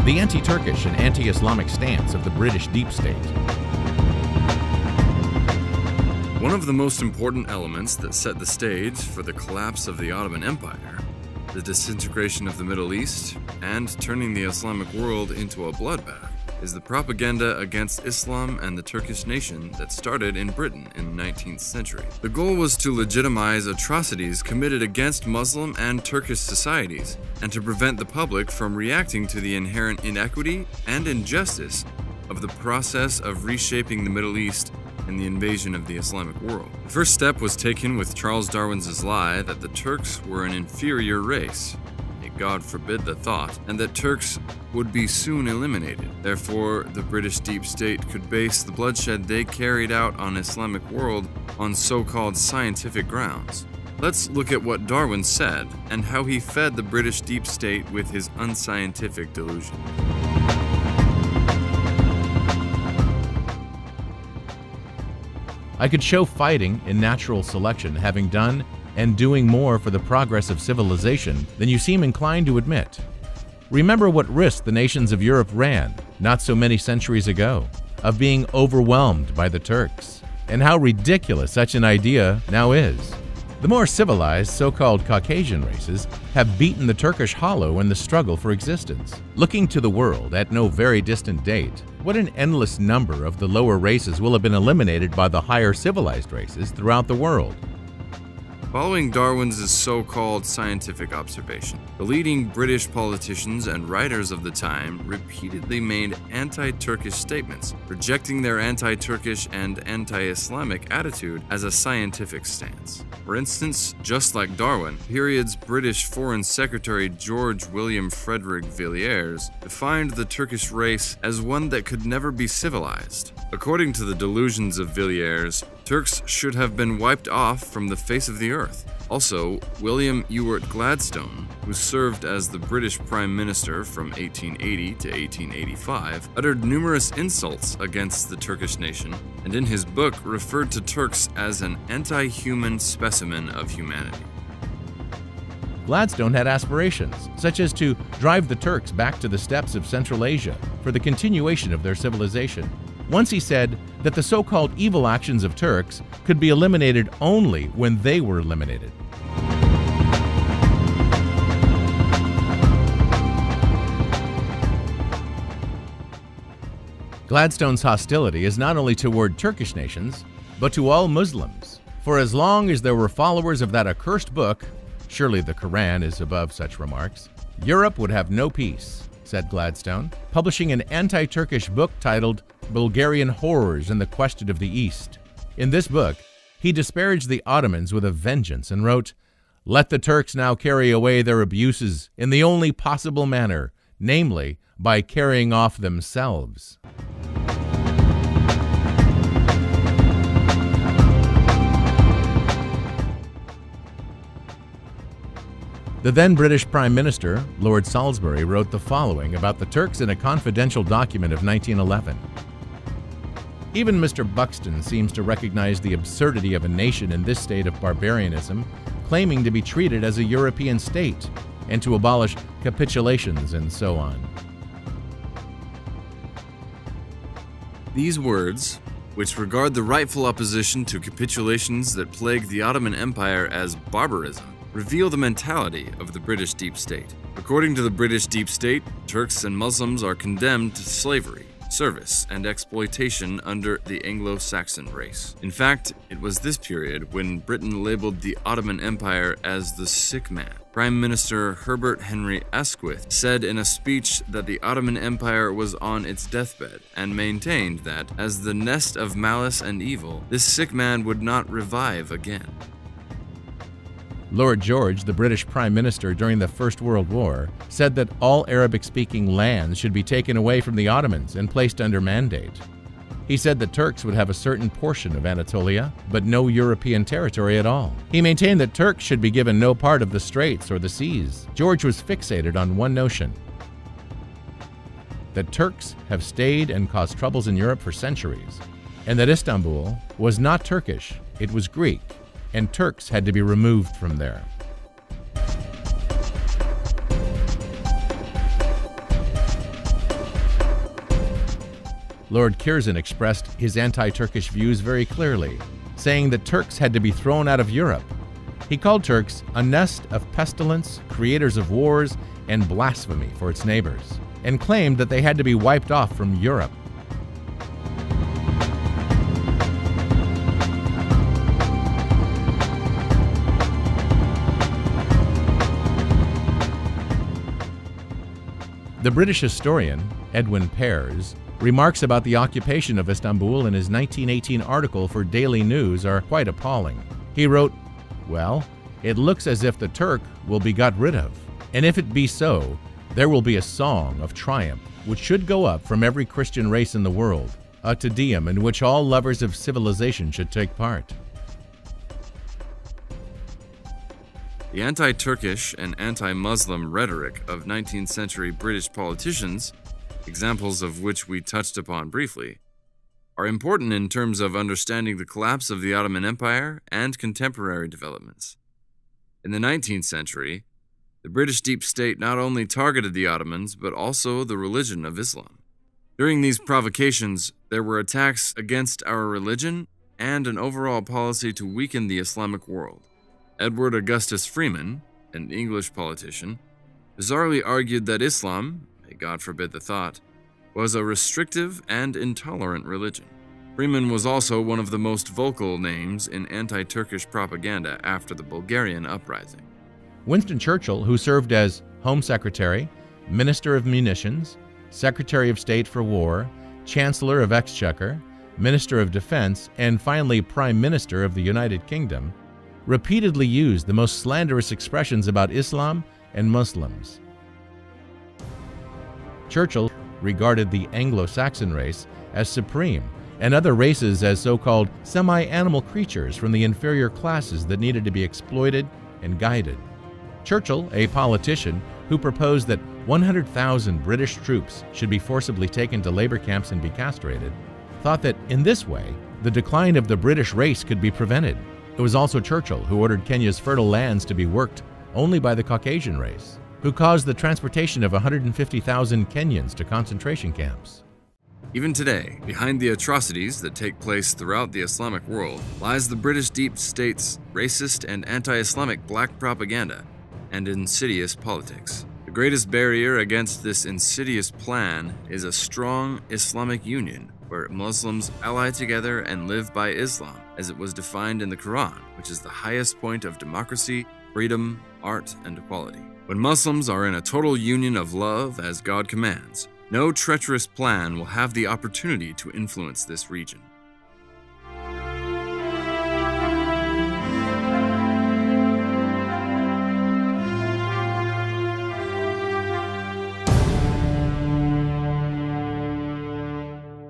The anti-Turkish and anti-Islamic stance of the British deep state. One of the most important elements that set the stage for the collapse of the Ottoman Empire, the disintegration of the Middle East, and turning the Islamic world into a bloodbath, is the propaganda against Islam and the Turkish nation that started in Britain in the 19th century. The goal was to legitimize atrocities committed against Muslim and Turkish societies, and to prevent the public from reacting to the inherent inequity and injustice of the process of reshaping the Middle East and the invasion of the Islamic world. The first step was taken with Charles Darwin's lie that the Turks were an inferior race. God forbid the thought, and that Turks would be soon eliminated. Therefore, the British deep state could base the bloodshed they carried out on Islamic world on so-called scientific grounds. Let's look at what Darwin said and how he fed the British deep state with his unscientific delusion. I could show fighting in natural selection having done and doing more for the progress of civilization than you seem inclined to admit. Remember what risk the nations of Europe ran, not so many centuries ago, of being overwhelmed by the Turks, and how ridiculous such an idea now is. The more civilized so-called Caucasian races have beaten the Turkish hollow in the struggle for existence. Looking to the world at no very distant date, what an endless number of the lower races will have been eliminated by the higher civilized races throughout the world. Following Darwin's so-called scientific observation, the leading British politicians and writers of the time repeatedly made anti-Turkish statements, rejecting their anti-Turkish and anti-Islamic attitude as a scientific stance. For instance, just like Darwin, the period's British Foreign Secretary George William Frederick Villiers defined the Turkish race as one that could never be civilized. According to the delusions of Villiers, Turks should have been wiped off from the face of the earth. Also, William Ewart Gladstone, who served as the British Prime Minister from 1880 to 1885, uttered numerous insults against the Turkish nation, and in his book referred to Turks as an anti-human specimen of humanity. Gladstone had aspirations, such as to drive the Turks back to the steppes of Central Asia for the continuation of their civilization. Once he said that the so-called evil actions of Turks could be eliminated only when they were eliminated. Gladstone's hostility is not only toward Turkish nations, but to all Muslims. For as long as there were followers of that accursed book, surely the Quran is above such remarks, Europe would have no peace, said Gladstone, publishing an anti-Turkish book titled Bulgarian Horrors and the Question of the East. In this book, he disparaged the Ottomans with a vengeance and wrote, "Let the Turks now carry away their abuses in the only possible manner, namely, by carrying off themselves." The then British Prime Minister, Lord Salisbury, wrote the following about the Turks in a confidential document of 1911. Even Mr. Buxton seems to recognize the absurdity of a nation in this state of barbarianism, claiming to be treated as a European state and to abolish capitulations and so on. These words, which regard the rightful opposition to capitulations that plagued the Ottoman Empire as barbarism, reveal the mentality of the British deep state. According to the British deep state, Turks and Muslims are condemned to slavery, service, and exploitation under the Anglo-Saxon race. In fact, it was this period when Britain labeled the Ottoman Empire as the sick man. Prime Minister Herbert Henry Asquith said in a speech that the Ottoman Empire was on its deathbed, and maintained that, as the nest of malice and evil, this sick man would not revive again. Lord George, the British Prime Minister during the First World War, said that all Arabic-speaking lands should be taken away from the Ottomans and placed under mandate. He said the Turks would have a certain portion of Anatolia, but no European territory at all. He maintained that Turks should be given no part of the straits or the seas. George was fixated on one notion: that Turks have stayed and caused troubles in Europe for centuries, and that Istanbul was not Turkish, it was Greek, and Turks had to be removed from there. Lord Curzon expressed his anti-Turkish views very clearly, saying that Turks had to be thrown out of Europe. He called Turks a nest of pestilence, creators of wars, and blasphemy for its neighbors, and claimed that they had to be wiped off from Europe. The British historian Edwin Pears remarks about the occupation of Istanbul in his 1918 article for Daily News are quite appalling. He wrote, "Well, it looks as if the Turk will be got rid of, and if it be so, there will be a song of triumph which should go up from every Christian race in the world, a Te Deum in which all lovers of civilization should take part." The anti-Turkish and anti-Muslim rhetoric of 19th century British politicians, examples of which we touched upon briefly, are important in terms of understanding the collapse of the Ottoman Empire and contemporary developments. In the 19th century, the British deep state not only targeted the Ottomans, but also the religion of Islam. During these provocations, there were attacks against our religion and an overall policy to weaken the Islamic world. Edward Augustus Freeman, an English politician, bizarrely argued that Islam, may God forbid the thought, was a restrictive and intolerant religion. Freeman was also one of the most vocal names in anti-Turkish propaganda after the Bulgarian uprising. Winston Churchill, who served as Home Secretary, Minister of Munitions, Secretary of State for War, Chancellor of Exchequer, Minister of Defense, and finally Prime Minister of the United Kingdom, repeatedly used the most slanderous expressions about Islam and Muslims. Churchill regarded the Anglo-Saxon race as supreme and other races as so-called semi-animal creatures from the inferior classes that needed to be exploited and guided. Churchill, a politician who proposed that 100,000 British troops should be forcibly taken to labor camps and be castrated, thought that in this way the decline of the British race could be prevented. It was also Churchill who ordered Kenya's fertile lands to be worked only by the Caucasian race, who caused the transportation of 150,000 Kenyans to concentration camps. Even today, behind the atrocities that take place throughout the Islamic world, lies the British deep state's racist and anti-Islamic black propaganda and insidious politics. The greatest barrier against this insidious plan is a strong Islamic union where Muslims ally together and live by Islam, as it was defined in the Quran, which is the highest point of democracy, freedom, art, and equality. When Muslims are in a total union of love as God commands, no treacherous plan will have the opportunity to influence this region.